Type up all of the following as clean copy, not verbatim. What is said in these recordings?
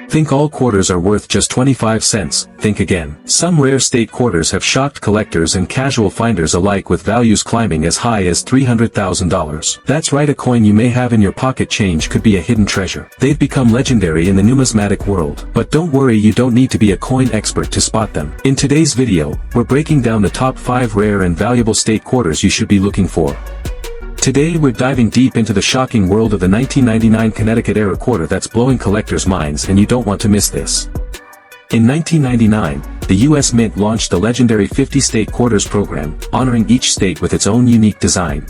Think all quarters are worth just 25 cents, think again. Some rare state quarters have shocked collectors and casual finders alike with values climbing as high as $300,000. That's right, a coin you may have in your pocket change could be a hidden treasure. They've become legendary in the numismatic world. But don't worry, you don't need to be a coin expert to spot them. In today's video, we're breaking down the top 5 rare and valuable state quarters you should be looking for. Today we're diving deep into the shocking world of the 1999 Connecticut era quarter that's blowing collectors' minds, and you don't want to miss this. In 1999, the U.S. Mint launched the legendary 50-state quarters program, honoring each state with its own unique design.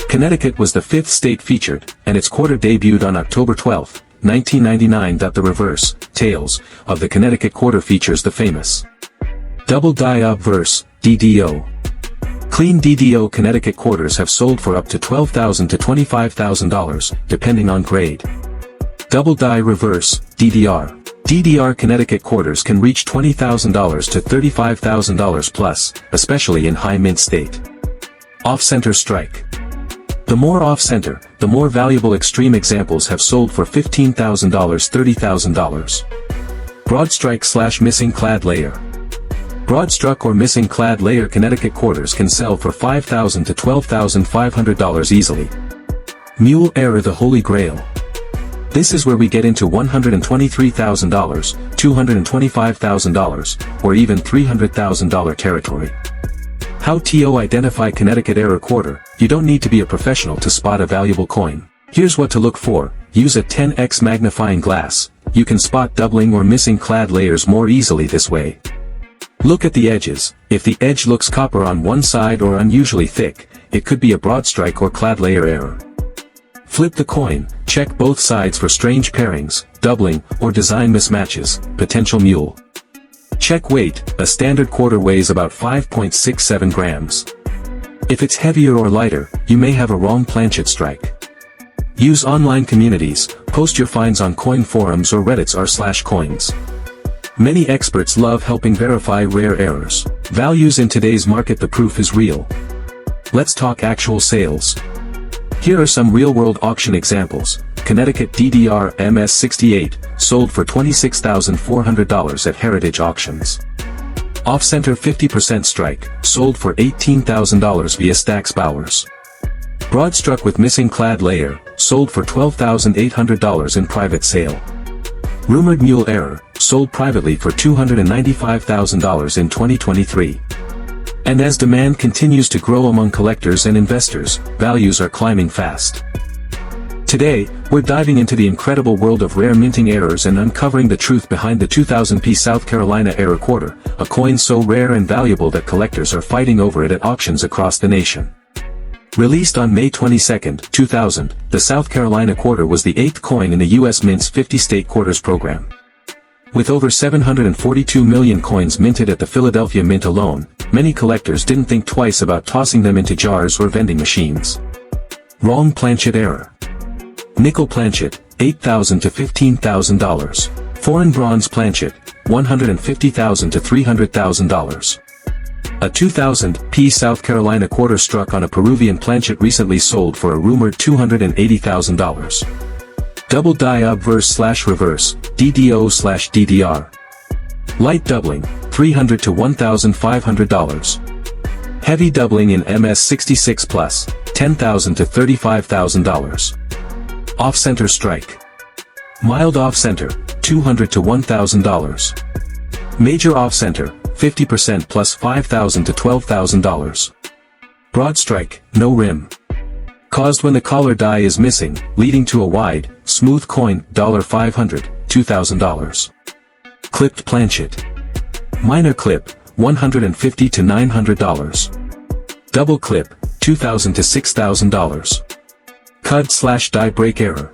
Connecticut was the 5th state featured, and its quarter debuted on October 12, 1999. The reverse, tails, of the Connecticut quarter features the famous double die obverse, DDO. Clean DDO Connecticut quarters have sold for up to $12,000 to $25,000, depending on grade. Double die reverse, DDR. DDR Connecticut quarters can reach $20,000 to $35,000 plus, especially in high mint state. Off-center strike. The more off-center, the more valuable. Extreme examples have sold for $15,000, $30,000. Broad strike / missing clad layer. Broad struck or missing clad layer Connecticut quarters can sell for $5,000 to $12,500 easily. Mule error, the holy grail. This is where we get into $123,000, $225,000, or even $300,000 territory. How to identify Connecticut era quarter? You don't need to be a professional to spot a valuable coin. Here's what to look for. Use a 10x magnifying glass. You can spot doubling or missing clad layers more easily this way. Look at the edges. If the edge looks copper on one side or unusually thick, it could be a broad strike or clad layer error. Flip the coin. Check both sides for strange pairings, doubling, or design mismatches, potential mule. Check weight. A standard quarter weighs about 5.67 grams. If it's heavier or lighter, you may have a wrong planchet strike. Use online communities. Post your finds on coin forums or Reddit's r/coins. Many experts love helping verify rare errors. Values in today's market. The proof is real. Let's talk actual sales. Here are some real-world auction examples. Connecticut DDR MS68, sold for $26,400 at Heritage Auctions. Off-center 50% strike, sold for $18,000 via Stack's Bowers. Broad struck with missing clad layer, sold for $12,800 in private sale. Rumored mule error, sold privately for $295,000 in 2023. And as demand continues to grow among collectors and investors, values are climbing fast. Today, we're diving into the incredible world of rare minting errors and uncovering the truth behind the 2000p South Carolina era quarter, a coin so rare and valuable that collectors are fighting over it at auctions across the nation. Released on May 22, 2000, the South Carolina quarter was the 8th coin in the U.S. Mint's 50-state quarters program. With over 742 million coins minted at the Philadelphia Mint alone, many collectors didn't think twice about tossing them into jars or vending machines. Wrong planchet error. Nickel planchet, $8,000 to $15,000. Foreign bronze planchet, $150,000 to $300,000. A 2000p South Carolina quarter struck on a Peruvian planchet recently sold for a rumored $280,000. Double die obverse / reverse, DDO / DDR. Light doubling, $300 to $1,500. Heavy doubling in MS66 plus, $10,000 to $35,000. Off-center strike. Mild off-center, $200 to $1,000. Major off-center, 50% plus $5,000 to $12,000. Broad strike, no rim. Caused when the collar die is missing, leading to a wide, smooth coin, $500, $2,000. Clipped planchet. Minor clip, $150 to $900. Double clip, $2,000 to $6,000. Cud / die break error.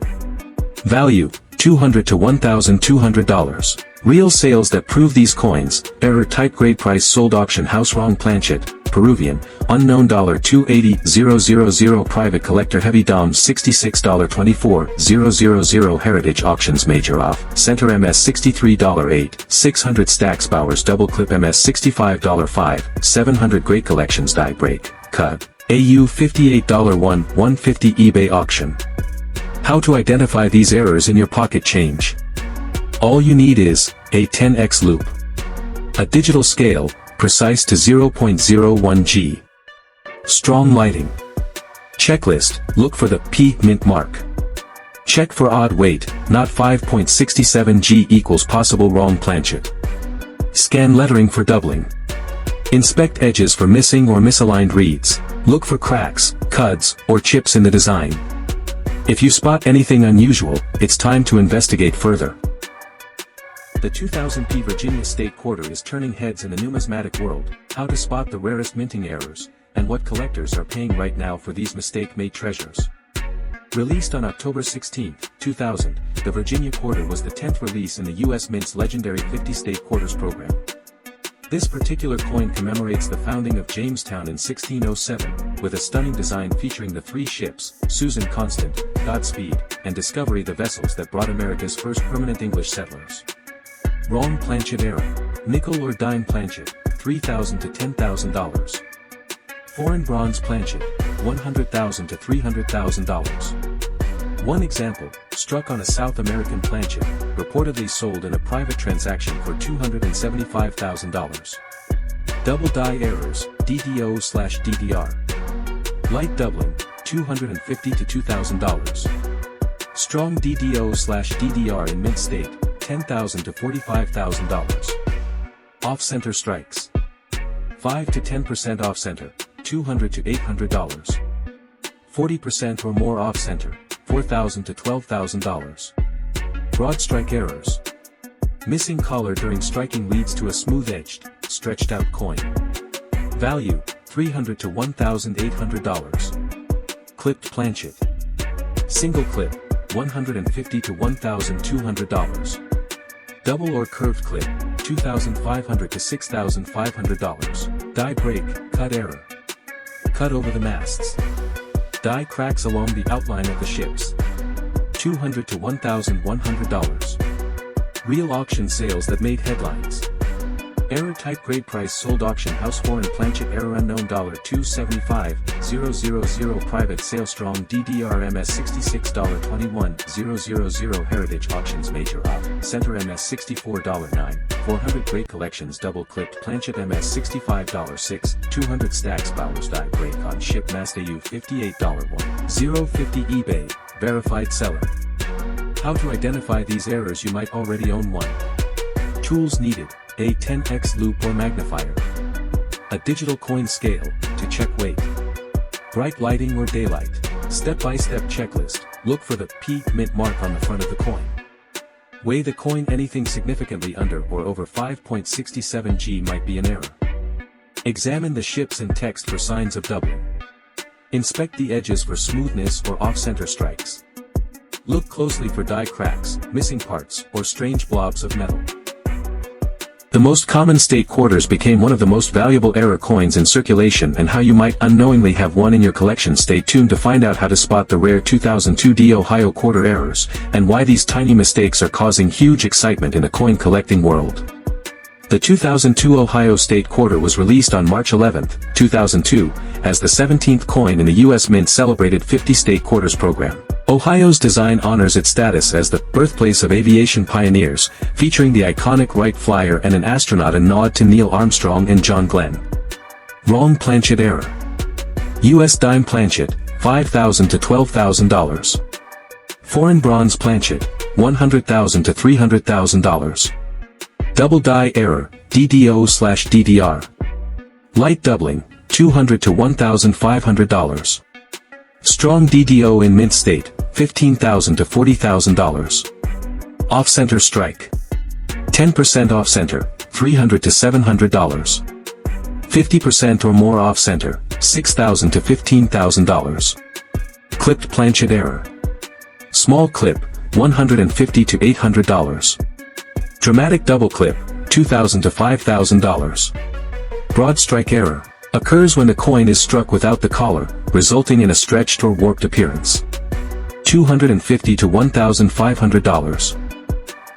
Value, $200 to $1,200. Real sales that prove these coins. Error type grade price sold auction house wrong planchet, Peruvian, unknown $280,000 private collector heavy dom $66.24,000 Heritage Auctions major off, center MS63 $8, 600 Stack's Bowers double clip MS65 $5, 700 Great Collections die break, CUD, AU $58 150 eBay auction. How to identify these errors in your pocket change. All you need is a 10x loop, a digital scale, precise to 0.01 G. Strong lighting. Checklist, look for the P mint mark. Check for odd weight, not 5.67 G equals possible wrong planchet. Scan lettering for doubling. Inspect edges for missing or misaligned reads. Look for cracks, cuts, or chips in the design. If you spot anything unusual, it's time to investigate further. The 2000p Virginia State Quarter is turning heads in the numismatic world, how to spot the rarest minting errors, and what collectors are paying right now for these mistake-made treasures. Released on October 16, 2000, the Virginia Quarter was the 10th release in the U.S. Mint's legendary 50 State Quarters program. This particular coin commemorates the founding of Jamestown in 1607, with a stunning design featuring the three ships, Susan Constant, Godspeed, and Discovery, the vessels that brought America's first permanent English settlers. Wrong planchet error. Nickel or dime planchet, $3,000 to $10,000. Foreign bronze planchet, $100,000 to $300,000. One example, struck on a South American planchet, reportedly sold in a private transaction for $275,000. Double die errors, DDO/DDR. Light doubling, $250 to $2,000. Strong DDO/DDR in mint state, $10,000 to $45,000. Off-center strikes. 5 to 10% off-center, $200 to $800. 40% or more off-center, $4,000 to $12,000. Broad strike errors. Missing collar during striking leads to a smooth-edged, stretched-out coin. Value, $300 to $1,800. Clipped planchet. Single clip, $150 to $1,200. Double or curved clip, $2,500 to $6,500. Die break, cut error. Cut over the masts. Die cracks along the outline of the ships. $200 to $1,100. Real auction sales that made headlines. Error type grade price sold auction house foreign planchet error unknown $275,000 private sale strong DDR MS $66.21,000 heritage auctions major op center MS $64.9 400 great collections double clipped planchet MS $65.6 200 stacks Bowers die break on ship mast AU $58.1 eBay verified seller. How to identify these errors? You might already own one. Tools needed. A 10x loop or magnifier. A digital coin scale, to check weight. Bright lighting or daylight. Step-by-step checklist, look for the P mint mark on the front of the coin. Weigh the coin, anything significantly under or over 5.67 G might be an error. Examine the ships and text for signs of doubling. Inspect the edges for smoothness or off-center strikes. Look closely for die cracks, missing parts, or strange blobs of metal. The most common state quarters became one of the most valuable error coins in circulation, and how you might unknowingly have one in your collection. Stay tuned to find out how to spot the rare 2002 Ohio quarter errors, and why these tiny mistakes are causing huge excitement in the coin collecting world. The 2002 Ohio State Quarter was released on March 11, 2002, as the 17th coin in the U.S. Mint celebrated 50 State Quarters program. Ohio's design honors its status as the birthplace of aviation pioneers, featuring the iconic Wright Flyer and an astronaut, a nod to Neil Armstrong and John Glenn. Wrong planchet error. U.S. dime planchet, $5,000 to $12,000. Foreign bronze planchet, $100,000 to $300,000. Double die error, DDO/DDR. Light doubling, $200 to $1,500. Strong DDO in mint state, $15,000 to $40,000. Off-center strike. 10% off-center, $300 to $700. 50% or more off-center, $6,000 to $15,000. Clipped planchet error. Small clip, $150 to $800. Dramatic double clip, $2,000 to $5,000. Broad strike error. Occurs when the coin is struck without the collar, resulting in a stretched or warped appearance. $250 to $1,500.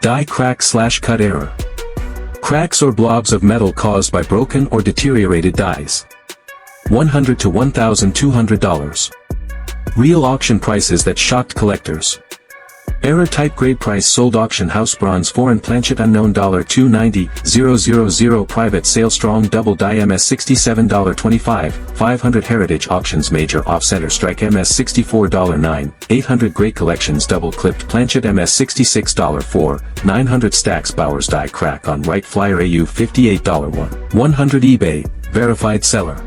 Die crack/cut error. Cracks or blobs of metal caused by broken or deteriorated dies. $100 to $1,200. Real auction prices that shocked collectors. Error type grade price sold auction house bronze foreign planchet unknown $290,000 private sale strong double die MS $67.25 500 heritage auctions major off-center strike MS $64.9 800 great collections double clipped planchet MS $66.4 900 stacks Bowers die crack on right flyer AU $58.1 100 eBay verified seller.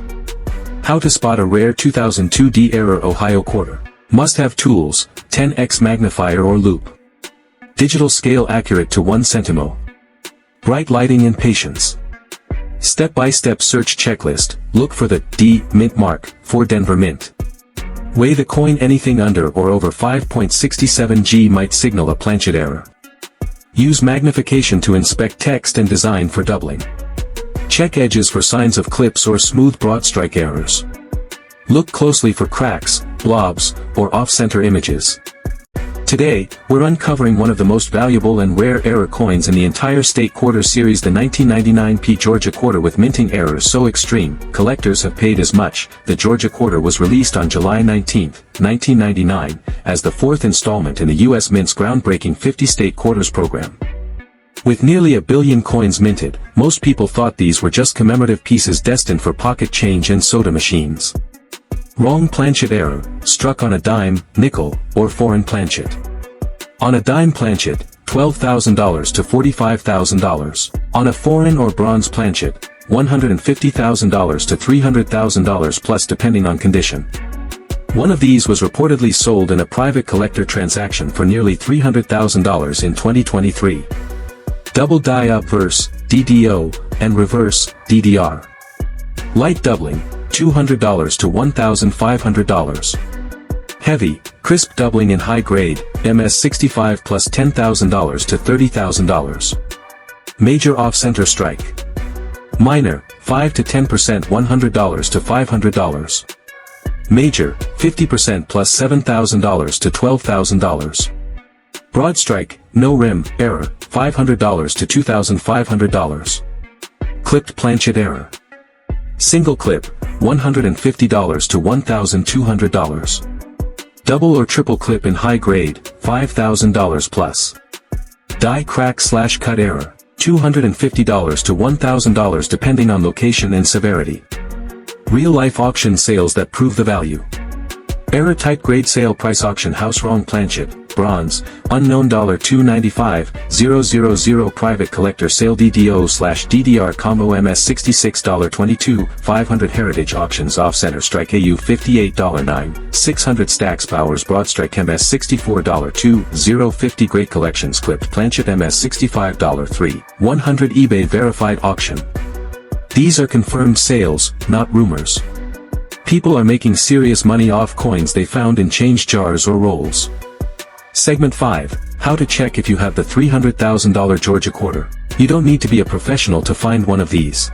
How to spot a rare 2002 D error Ohio quarter. Must have tools, 10x magnifier or loop. Digital scale accurate to 1 centimo. Bright lighting and patience. Step-by-step search checklist, look for the D mint mark for Denver Mint. Weigh the coin anything under or over 5.67 G might signal a planchet error. Use magnification to inspect text and design for doubling. Check edges for signs of clips or smooth broad strike errors. Look closely for cracks, blobs, or off-center images. Today, we're uncovering one of the most valuable and rare error coins in the entire state quarter series, the 1999 P Georgia Quarter with minting errors so extreme, collectors have paid as much. The Georgia Quarter was released on July 19, 1999, as the fourth installment in the U.S. Mint's groundbreaking 50-state quarters program. With nearly 1 billion coins minted, most people thought these were just commemorative pieces destined for pocket change and soda machines. Wrong planchet error, struck on a dime, nickel, or foreign planchet. On a dime planchet, $12,000 to $45,000. On a foreign or bronze planchet, $150,000 to $300,000 plus depending on condition. One of these was reportedly sold in a private collector transaction for nearly $300,000 in 2023. Double die obverse, DDO, and reverse, DDR. Light doubling, $200 to $1,500. Heavy, crisp doubling in high grade, MS 65 plus $10,000 to $30,000. Major off-center strike. Minor, 5 to 10% $100 to $500. Major, 50% plus $7,000 to $12,000. Broad strike, no rim, error, $500 to $2,500. Clipped planchet error. Single clip, $150 to $1,200. Double or triple clip in high grade, $5,000 plus. Die crack / cut error, $250 to $1,000 depending on location and severity. Real-life auction sales that prove the value. Error type grade sale price auction house wrong planchet, bronze, unknown $295,000 private collector sale DDO/DDR combo MS $66.22 500 heritage auctions off-center strike AU $58.9 600 stacks Bowers broad strike MS $64.2 50 great collections clipped planchet MS $65.3 100 eBay verified auction. These are confirmed sales, not rumors. People are making serious money off coins they found in change jars or rolls. Segment 5. How to check if you have the $300,000 Georgia Quarter. You don't need to be a professional to find one of these.